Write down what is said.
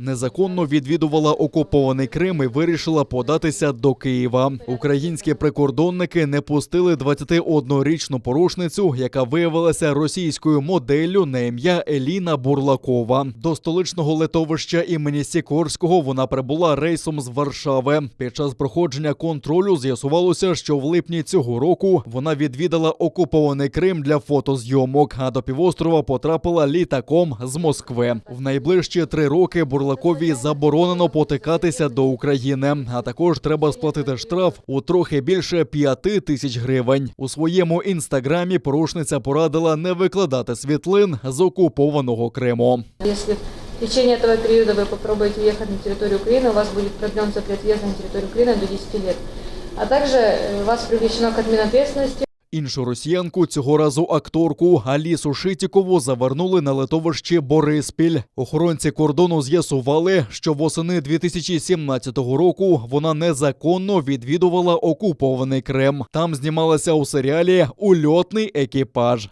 Незаконно відвідувала окупований Крим і вирішила податися до Києва. Українські прикордонники не пустили 21-річну порушницю, яка виявилася російською моделлю на ім'я Еліна Бурлакова. До столичного литовища імені Сікорського вона прибула рейсом з Варшави. Під час проходження контролю з'ясувалося, що в липні цього року вона відвідала окупований Крим для фотозйомок, а до півострова потрапила літаком з Москви. В найближчі 3 роки Бурлаковій заборонено потикатися до України, а також треба сплатити штраф у трохи більше 5 тисяч гривень. У своєму інстаграмі порушниця порадила не викладати світлин з окупованого Криму. Если в течение этого периода вы попробуете уехать на территорию Украины, у вас будет продлен запрет въезда на территорию Украины до 10 лет. А также вас привлечено к админответственности. Іншу росіянку, цього разу акторку Алісу Шитікову, завернули на литовищі Бориспіль. Охоронці кордону з'ясували, що восени 2017 року вона незаконно відвідувала окупований Крим. Там знімалася у серіалі «Ульотний екіпаж».